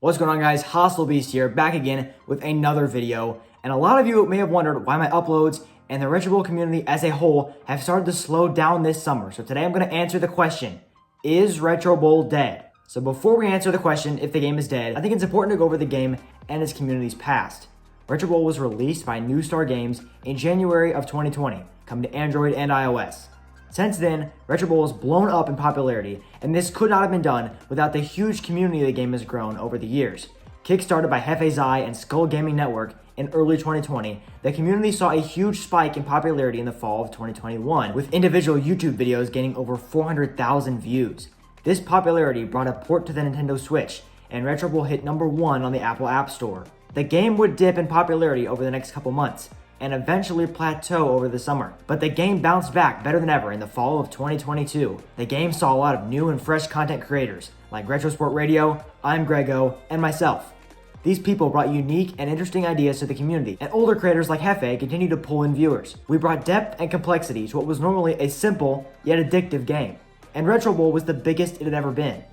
What's going on, guys? HostileBeast here, back again with another video. And a lot of you may have wondered why my uploads and the retrobowl community as a whole have started to slow down this summer. So today I'm going to answer the question, is retrobowl dead? So before we answer the question if the game is dead, I think it's important to go over the game and its community's past. Retrobowl was released by New Star Games in January of 2020, coming to Android and iOS. Since then, retrobowl has blown up in popularity, and this could not have been done without the huge community the game has grown over the years. Kickstarted by Hefe Zai and Skull Gaming Network in early 2020, the community saw a huge spike in popularity in the fall of 2021, with individual YouTube videos gaining over 400,000 views. This popularity brought a port to the Nintendo Switch, and retrobowl hit #1 on the Apple App Store. The game would dip in popularity over the next couple months, and eventually plateau over the summer. But the game bounced back better than ever in the fall of 2022. The game saw a lot of new and fresh content creators, like Retrosport Radio, I'm Grego, and myself. These people brought unique and interesting ideas to the community, and older creators like Hefe continued to pull in viewers. We brought depth and complexity to what was normally a simple, yet addictive game. And retrobowl was the biggest it had ever been.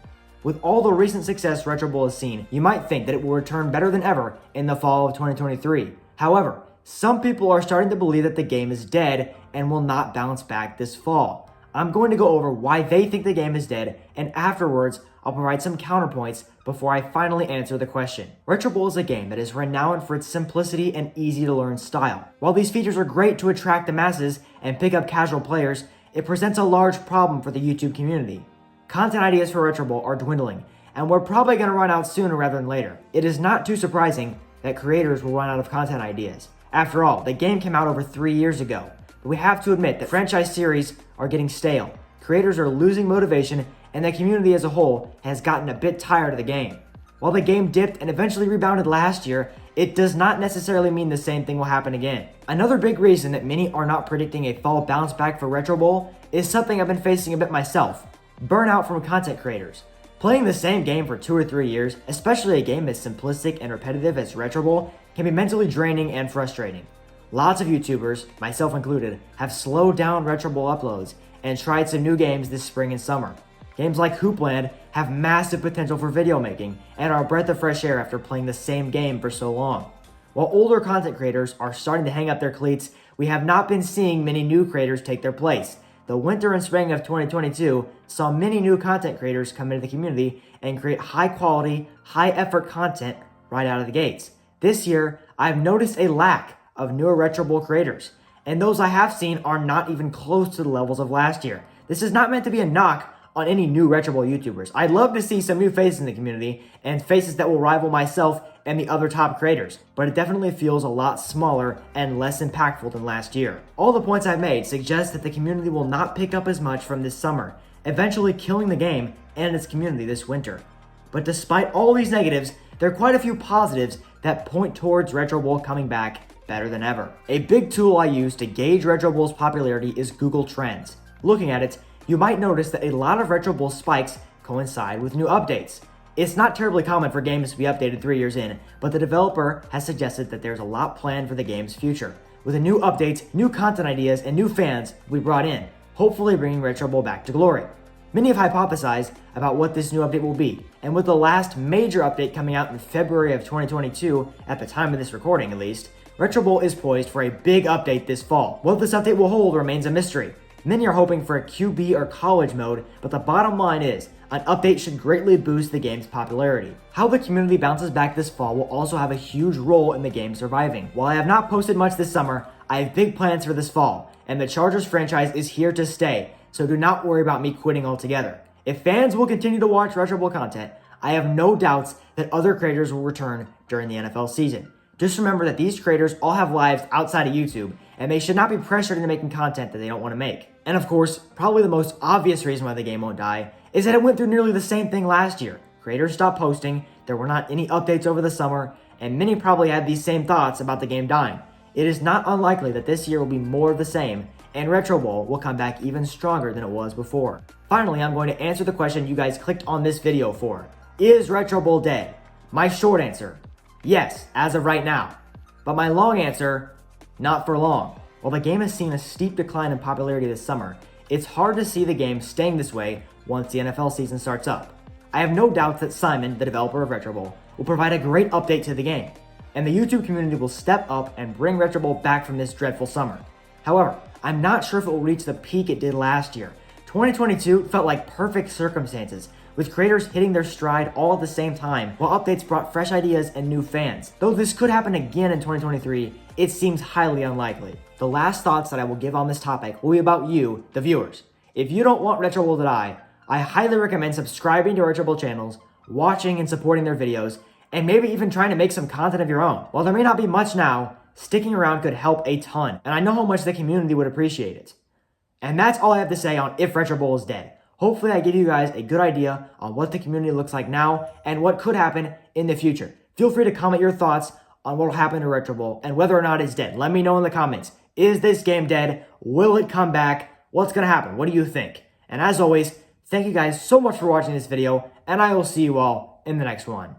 With all the recent success retrobowl has seen, you might think that it will return better than ever in the fall of 2023. However, some people are starting to believe that the game is dead and will not bounce back this fall. I'm going to go over why they think the game is dead, and afterwards, I'll provide some counterpoints before I finally answer the question. Retrobowl is a game that is renowned for its simplicity and easy to learn style. While these features are great to attract the masses and pick up casual players, it presents a large problem for the YouTube community. Content ideas for retrobowl are dwindling, and we're probably going to run out sooner rather than later. It is not too surprising that creators will run out of content ideas. After all, the game came out over 3 years ago, but we have to admit that franchise series are getting stale. Creators are losing motivation, and the community as a whole has gotten a bit tired of the game. While the game dipped and eventually rebounded last year, it does not necessarily mean the same thing will happen again. Another big reason that many are not predicting a fall bounce back for retrobowl is something I've been facing a bit myself: burnout from content creators. Playing the same game for 2 or 3 years, especially a game as simplistic and repetitive as retrobowl, can be mentally draining and frustrating. Lots of YouTubers, myself included, have slowed down retrobowl uploads and tried some new games this spring and summer. Games like Hoopland have massive potential for video making and are a breath of fresh air after playing the same game for so long. While older content creators are starting to hang up their cleats, we have not been seeing many new creators take their place. The winter and spring of 2022 saw many new content creators come into the community and create high quality, high effort content right out of the gates. This year, I've noticed a lack of newer retrobowl creators, and those I have seen are not even close to the levels of last year. This is not meant to be a knock on any new retrobowl YouTubers. I'd love to see some new faces in the community, and faces that will rival myself and the other top creators, but it definitely feels a lot smaller and less impactful than last year. All the points I've made suggest that the community will not pick up as much from this summer, eventually killing the game and its community this winter. But despite all these negatives, there are quite a few positives that point towards retrobowl coming back better than ever. A big tool I use to gauge retrobowl's popularity is Google Trends. Looking at it, you might notice that a lot of retrobowl spikes coincide with new updates. It's not terribly common for games to be updated 3 years in, but the developer has suggested that there's a lot planned for the game's future, with the new updates, new content ideas, and new fans we brought in, hopefully bringing retrobowl back to glory. Many have hypothesized about what this new update will be, and with the last major update coming out in February of 2022, at the time of this recording at least, retrobowl is poised for a big update this fall. What this update will hold remains a mystery. Many are hoping for a QB or college mode, but the bottom line is, an update should greatly boost the game's popularity. How the community bounces back this fall will also have a huge role in the game surviving. While I have not posted much this summer, I have big plans for this fall, and the Chargers franchise is here to stay, so do not worry about me quitting altogether. If fans will continue to watch retrobowl content, I have no doubts that other creators will return during the NFL season. Just remember that these creators all have lives outside of YouTube, and they should not be pressured into making content that they don't want to make. And of course, probably the most obvious reason why the game won't die is that it went through nearly the same thing last year. Creators stopped posting, there were not any updates over the summer, and many probably had these same thoughts about the game dying. It is not unlikely that this year will be more of the same, and retrobowl will come back even stronger than it was before. Finally, I'm going to answer the question you guys clicked on this video for. Is retrobowl dead? My short answer, yes, as of right now. But my long answer, not for long. While the game has seen a steep decline in popularity this summer, it's hard to see the game staying this way once the NFL season starts up. I have no doubt that Simon, the developer of retrobowl, will provide a great update to the game, and the YouTube community will step up and bring Retro Bowl back from this dreadful summer. However, I'm not sure if it will reach the peak it did last year. 2022 felt like perfect circumstances, with creators hitting their stride all at the same time, while updates brought fresh ideas and new fans. Though this could happen again in 2023, it seems highly unlikely. The last thoughts that I will give on this topic will be about you, the viewers. If you don't want Retro Bowl to die, I highly recommend subscribing to Retro Bowl channels, watching and supporting their videos, and maybe even trying to make some content of your own. While there may not be much now, sticking around could help a ton, and I know how much the community would appreciate it. And that's all I have to say on if Retro Bowl is dead. Hopefully I give you guys a good idea on what the community looks like now and what could happen in the future. Feel free to comment your thoughts on what will happen to Retro Bowl and whether or not it's dead. Let me know in the comments. Is this game dead? Will it come back? What's going to happen? What do you think? And as always, thank you guys so much for watching this video, and I will see you all in the next one.